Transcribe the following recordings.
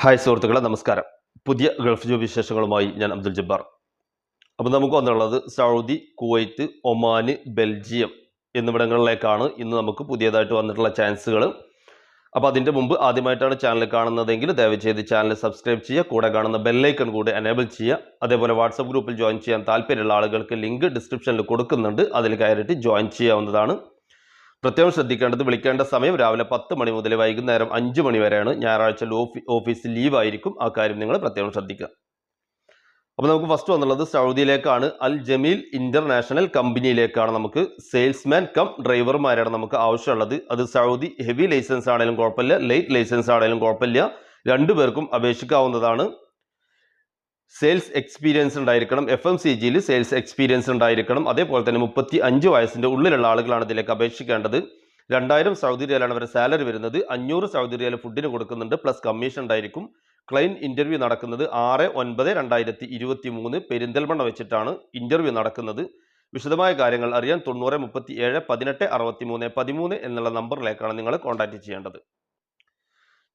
Hi സുഹൃത്തുക്കളെ, നമസ്കാരം. പുതിയ ഗൾഫ് ജോബ് വിശേഷങ്ങളുമായി ഞാൻ അബ്ദുൽ ജബ്ബാർ. അപ്പോൾ നമുക്ക് വന്നുള്ളത് സൗദി, കുവൈറ്റ്, ഒമാന്, ബെൽജിയം എന്നിവിടങ്ങളിലേക്കാണ് ഇന്ന് നമുക്ക് പുതിയതായിട്ട് വന്നിട്ടുള്ള ചാൻസുകൾ. അപ്പോൾ അതിൻ്റെ മുമ്പ് ആദ്യമായിട്ടാണ് ചാനൽ കാണുന്നതെങ്കിൽ ദയവ് ചെയ്ത് ചാനൽ സബ്സ്ക്രൈബ് ചെയ്യുക, കൂടെ കാണുന്ന ബെല്ലൈക്കൺ കൂടെ എനേബിൾ ചെയ്യുക. അതേപോലെ വാട്സപ്പ് ഗ്രൂപ്പിൽ ജോയിൻ ചെയ്യാൻ താല്പര്യമുള്ള ആളുകൾക്ക് ലിങ്ക് ഡിസ്ക്രിപ്ഷനിൽ കൊടുക്കുന്നുണ്ട്, അതിൽ കയറിയിട്ട് ജോയിൻ ചെയ്യാവുന്നതാണ്. പ്രത്യേകം ശ്രദ്ധിക്കേണ്ടത്, വിളിക്കേണ്ട സമയം രാവിലെ 10 മണി മുതൽ വൈകുന്നേരം 5 മണി വരെയാണ്. ഞായറാഴ്ച ഓഫീസ് ലീവ് ആയിരിക്കും. ആ കാര്യം നിങ്ങൾ പ്രത്യേകം ശ്രദ്ധിക്കുക. അപ്പോൾ നമുക്ക് ഫസ്റ്റ് വന്നുള്ളത് സൗദിയിലേക്കാണ്. അൽ ജമീൽ ഇന്റർനാഷണൽ കമ്പനിയിലേക്കാണ് നമുക്ക് സെയിൽസ്മാൻ കം ഡ്രൈവർമാരാണ് നമുക്ക് ആവശ്യമുള്ളത്. അത് സൗദി ഹെവി ലൈസൻസ് ആണെങ്കിലും കുഴപ്പമില്ല, ലൈറ്റ് ലൈസൻസ് ആണെങ്കിലും കുഴപ്പമില്ല, രണ്ടുപേർക്കും അപേക്ഷിക്കാവുന്നതാണ്. സെയിൽസ് എക്സ്പീരിയൻസ് ഉണ്ടായിരിക്കണം, FMCGയിൽ സെയിൽസ് എക്സ്പീരിയൻസ് ഉണ്ടായിരിക്കണം. അതേപോലെ തന്നെ 35 വയസ്സിൻ്റെ ഉള്ളിലുള്ള ആളുകളാണ് ഇതിലേക്ക് അപേക്ഷിക്കേണ്ടത്. 2000 സൗദി റിയാലാണ് അവരുടെ സാലറി വരുന്നത്. 500 സൗദി റിയാൽ ഫുഡിന് കൊടുക്കുന്നുണ്ട്, പ്ലസ് കമ്മീഷൻ ഉണ്ടായിരിക്കും. ക്ലൈന്റ് ഇന്റർവ്യൂ നടക്കുന്നത് 6/9/2023 പെരിന്തൽമണ്ണ വെച്ചിട്ടാണ് ഇന്റർവ്യൂ നടക്കുന്നത്. വിശദമായ കാര്യങ്ങൾ അറിയാൻ 90 37 18 63 13 എന്നുള്ള നമ്പറിലേക്കാണ് നിങ്ങൾ കോൺടാക്ട് ചെയ്യേണ്ടത്.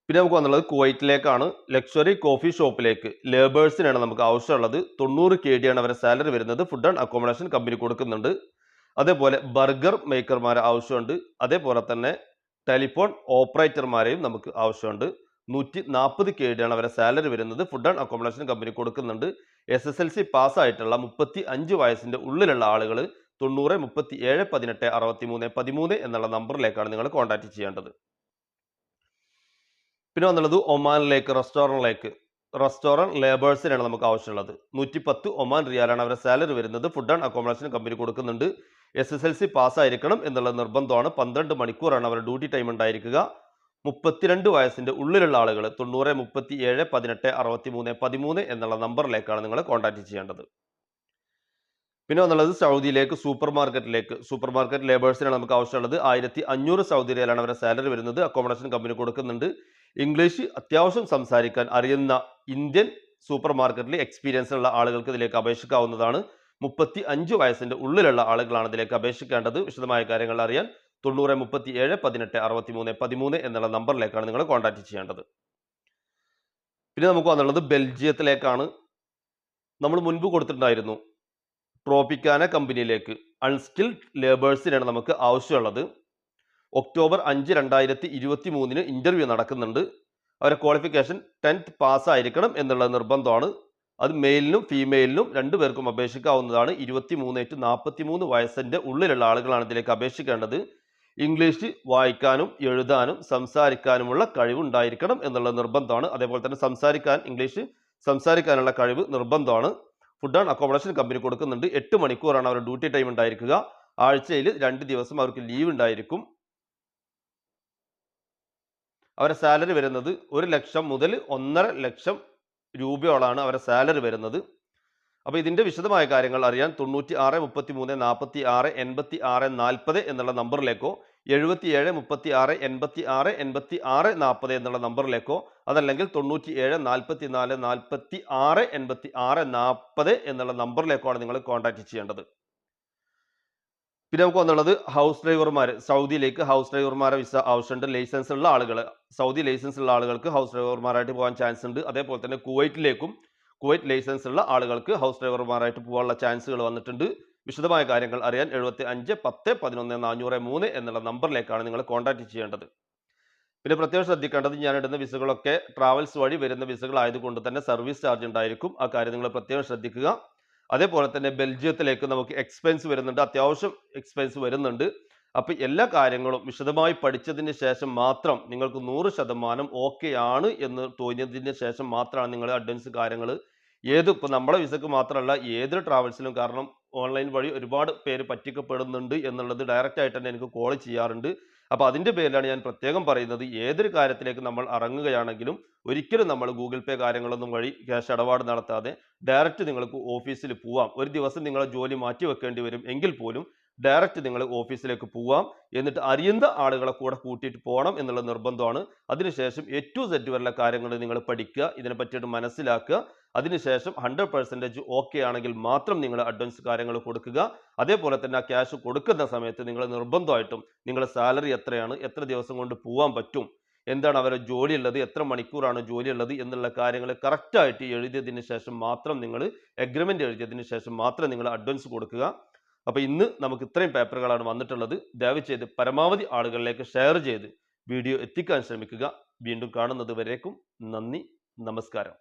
പിന്നെ നമുക്ക് വന്നുള്ളത് കുവൈറ്റിലേക്കാണ്. ലക്ഷറി കോഫി ഷോപ്പിലേക്ക് ലേബേഴ്സിനാണ് നമുക്ക് ആവശ്യമുള്ളത്. 90 KD ആണ് അവരുടെ സാലറി വരുന്നത്. ഫുഡ് ആൻഡ് അക്കോമഡേഷൻ കമ്പനി കൊടുക്കുന്നുണ്ട്. അതേപോലെ ബർഗർ മേക്കർമാരെ ആവശ്യമുണ്ട്. അതേപോലെ തന്നെ ടെലിഫോൺ ഓപ്പറേറ്റർമാരെയും നമുക്ക് ആവശ്യമുണ്ട്. 140 KD ആണ് അവരുടെ സാലറി വരുന്നത്. ഫുഡ് ആൻഡ് അക്കോമഡേഷൻ കമ്പനി കൊടുക്കുന്നുണ്ട്. SSLC പാസ്സായിട്ടുള്ള 35 വയസ്സിൻ്റെ ഉള്ളിലുള്ള ആളുകൾ 90 37 18 63 13 എന്നുള്ള നമ്പറിലേക്കാണ് നിങ്ങൾ കോൺടാക്ട് ചെയ്യേണ്ടത്. പിന്നെ വന്നുള്ളത് ഒമാനിലേക്ക്, റെസ്റ്റോറൻറ്റ് ലേബേഴ്സിനാണ് നമുക്ക് ആവശ്യമുള്ളത്. 110 ഒമാൻ റിയാലാണ് അവരുടെ സാലറി വരുന്നത്. ഫുഡ് ആൻഡ് അക്കോമഡേഷൻ കമ്പനി കൊടുക്കുന്നുണ്ട്. SSLC പാസ്സായിരിക്കണം എന്നുള്ള നിർബന്ധമാണ്. 12 മണിക്കൂറാണ് അവരുടെ ഡ്യൂട്ടി ടൈം ഉണ്ടായിരിക്കുക. 32 വയസ്സിൻ്റെ ഉള്ളിലുള്ള ആളുകൾ 90 37 18 63 13 എന്നുള്ള നമ്പറിലേക്കാണ് നിങ്ങൾ കോൺടാക്ട് ചെയ്യേണ്ടത്. പിന്നെ വന്നുള്ളത് സൗദിയിലേക്ക് സൂപ്പർ മാർക്കറ്റ് ലേബേഴ്സിനാണ് നമുക്ക് ആവശ്യമുള്ളത്. 1500 സൗദി റിയാലാണ് അവരുടെ സാലറി വരുന്നത്. അക്കോമഡേഷൻ കമ്പനി കൊടുക്കുന്നുണ്ട്. ഇംഗ്ലീഷ് അത്യാവശ്യം സംസാരിക്കാൻ അറിയുന്ന ഇന്ത്യൻ സൂപ്പർ മാർക്കറ്റിൽ എക്സ്പീരിയൻസ് ഉള്ള ആളുകൾക്ക് ഇതിലേക്ക് അപേക്ഷിക്കാവുന്നതാണ്. 35 വയസ്സിൻ്റെ ഉള്ളിലുള്ള ആളുകളാണ് ഇതിലേക്ക് അപേക്ഷിക്കേണ്ടത്. വിശദമായ കാര്യങ്ങൾ അറിയാൻ 90 37 18 63 13 എന്നുള്ള നമ്പറിലേക്കാണ് നിങ്ങൾ കോൺടാക്ട് ചെയ്യേണ്ടത്. പിന്നെ നമുക്ക് വന്നുള്ളത് ബെൽജിയത്തിലേക്കാണ്. നമ്മൾ മുൻപ് കൊടുത്തിട്ടുണ്ടായിരുന്നു ട്രോപ്പിക്കാന കമ്പനിയിലേക്ക് അൺസ്കിൽഡ് ലേബേഴ്സിനാണ് നമുക്ക് ആവശ്യമുള്ളത്. ഒക്ടോബർ 5 2023 ഇന്റർവ്യൂ നടക്കുന്നുണ്ട്. അവരുടെ ക്വാളിഫിക്കേഷൻ 10th പാസ്സായിരിക്കണം എന്നുള്ള നിർബന്ധമാണ്. അത് മെയിലിനും ഫീമെയിലിനും രണ്ടുപേർക്കും അപേക്ഷിക്കാവുന്നതാണ്. 23 to 43 വയസ്സിൻ്റെ ഉള്ളിലുള്ള ആളുകളാണ് ഇതിലേക്ക് അപേക്ഷിക്കേണ്ടത്. ഇംഗ്ലീഷ് വായിക്കാനും എഴുതാനും സംസാരിക്കാനുമുള്ള കഴിവുണ്ടായിരിക്കണം എന്നുള്ള നിർബന്ധമാണ്. അതേപോലെ തന്നെ ഇംഗ്ലീഷ് സംസാരിക്കാനുള്ള കഴിവ് നിർബന്ധമാണ്. ഫുഡ് ആൻഡ് അക്കോമഡേഷൻ കമ്പനി കൊടുക്കുന്നുണ്ട്. 8 മണിക്കൂറാണ് അവരുടെ ഡ്യൂട്ടി ടൈം ഉണ്ടായിരിക്കുക. ആഴ്ചയിൽ 2 ദിവസം അവർക്ക് ലീവ് ഉണ്ടായിരിക്കും. അവരുടെ സാലറി വരുന്നത് 1 ലക്ഷം മുതൽ 1.5 ലക്ഷം രൂപയോളാണ് അവരുടെ സാലറി വരുന്നത്. അപ്പോൾ ഇതിൻ്റെ വിശദമായ കാര്യങ്ങൾ അറിയാൻ 96 33 46 86 40 എന്നുള്ള നമ്പറിലേക്കോ 77 36 86 86 40 എന്നുള്ള നമ്പറിലേക്കോ അതല്ലെങ്കിൽ 97 44 46 86 40 എന്നുള്ള നമ്പറിലേക്കോ ആണ് നിങ്ങൾ കോൺടാക്ട് ചെയ്യേണ്ടത്. പിന്നെ നമുക്ക് വന്നുള്ളത് ഹൗസ് ഡ്രൈവർമാർ. സൗദിയിലേക്ക് ഹൗസ് ഡ്രൈവർമാരെ വിസ ആവശ്യമുണ്ട്. ലൈസൻസ് ഉള്ള ആളുകൾ, സൗദി ലൈസൻസ് ഉള്ള ആളുകൾക്ക് ഹൗസ് ഡ്രൈവർമാരായിട്ട് പോകാൻ ചാൻസ് ഉണ്ട്. അതേപോലെ തന്നെ കുവൈറ്റ് ലൈസൻസ് ഉള്ള ആളുകൾക്ക് ഹൗസ് ഡ്രൈവർമാരായിട്ട് പോകാനുള്ള ചാൻസുകൾ വന്നിട്ടുണ്ട്. വിശദമായ കാര്യങ്ങൾ അറിയാൻ 75 10 11 403 എന്നുള്ള നമ്പറിലേക്കാണ് നിങ്ങൾ കോൺടാക്ട് ചെയ്യേണ്ടത്. പിന്നെ പ്രത്യേകം ശ്രദ്ധിക്കേണ്ടത്, ഞാൻ ഇടുന്ന വിസകളൊക്കെ ട്രാവൽസ് വഴി വരുന്ന വിസകൾ ആയതുകൊണ്ട് തന്നെ സർവീസ് ചാർജ് ഉണ്ടായിരിക്കും. ആ കാര്യം നിങ്ങൾ പ്രത്യേകം ശ്രദ്ധിക്കുക. അതേപോലെ തന്നെ ബെൽജിയത്തിലേക്ക് നമുക്ക് എക്സ്പെൻസ് വരുന്നുണ്ട്, അത്യാവശ്യം എക്സ്പെൻസ് വരുന്നുണ്ട്. അപ്പോൾ എല്ലാ കാര്യങ്ങളും വിശദമായി പഠിച്ചതിന് ശേഷം മാത്രം, നിങ്ങൾക്ക് 100% ഓക്കെ ആണ് എന്ന് തോന്നിയതിന് ശേഷം മാത്രമാണ് നിങ്ങൾ അഡ്വാൻസ് കാര്യങ്ങൾ ഇപ്പോൾ നമ്മുടെ വിസക്ക് മാത്രമല്ല ഏതൊരു ട്രാവൽസിലും, കാരണം ഓൺലൈൻ വഴി ഒരുപാട് പേര് പറ്റിക്കപ്പെടുന്നുണ്ട് എന്നുള്ളത് ഡയറക്റ്റ് ആയിട്ട് തന്നെ എനിക്ക് കോൾ ചെയ്യാറുണ്ട്. അപ്പോൾ അതിൻ്റെ പേരിലാണ് ഞാൻ പ്രത്യേകം പറയുന്നത്, ഏതൊരു കാര്യത്തിലേക്ക് നമ്മൾ ഇറങ്ങുകയാണെങ്കിലും ഒരിക്കലും നമ്മൾ ഗൂഗിൾ പേ കാര്യങ്ങളൊന്നും വഴി ക്യാഷ് ഇടപാട് നടത്താതെ ഡയറക്റ്റ് നിങ്ങൾക്ക് ഓഫീസിൽ പോവാം. ഒരു ദിവസം നിങ്ങളെ ജോലി മാറ്റി വെക്കേണ്ടി വരും എങ്കിൽ പോലും ഡയറക്റ്റ് നിങ്ങൾ ഓഫീസിലേക്ക് പോവാം. എന്നിട്ട് അറിയുന്ന ആളുകളെ കൂടെ കൂട്ടിയിട്ട് പോകണം എന്നുള്ള നിർബന്ധമാണ്. അതിനുശേഷം A to Z വരെയുള്ള കാര്യങ്ങൾ നിങ്ങൾ പഠിക്കുക, ഇതിനെ പറ്റിയിട്ട് മനസ്സിലാക്കുക. അതിനുശേഷം 100% ഓക്കെ ആണെങ്കിൽ മാത്രം നിങ്ങൾ അഡ്വാൻസ് കാര്യങ്ങൾ കൊടുക്കുക. അതേപോലെ തന്നെ ആ ക്യാഷ് കൊടുക്കുന്ന സമയത്ത് നിങ്ങൾ നിർബന്ധമായിട്ടും നിങ്ങളുടെ സാലറി എത്രയാണ്, എത്ര ദിവസം കൊണ്ട് പോകാൻ പറ്റും, എന്താണ് അവരുടെ ജോലിയുള്ളത്, എത്ര മണിക്കൂറാണ് ജോലിയുള്ളത് എന്നുള്ള കാര്യങ്ങൾ കറക്റ്റായിട്ട് എഴുതിയതിന് ശേഷം മാത്രം നിങ്ങൾ എഗ്രിമെൻ്റ് എഴുതിയതിന് ശേഷം മാത്രം നിങ്ങൾ അഡ്വാൻസ് കൊടുക്കുക. അപ്പോൾ ഇന്ന് നമുക്ക് ഇത്രയും പേപ്പറുകളാണ് വന്നിട്ടുള്ളത്. ദയവ് ചെയ്ത് പരമാവധി ആളുകളിലേക്ക് ഷെയർ ചെയ്ത് വീഡിയോ എത്തിക്കാൻ ശ്രമിക്കുക. വീണ്ടും കാണുന്നത് വരേക്കും നന്ദി, നമസ്കാരം.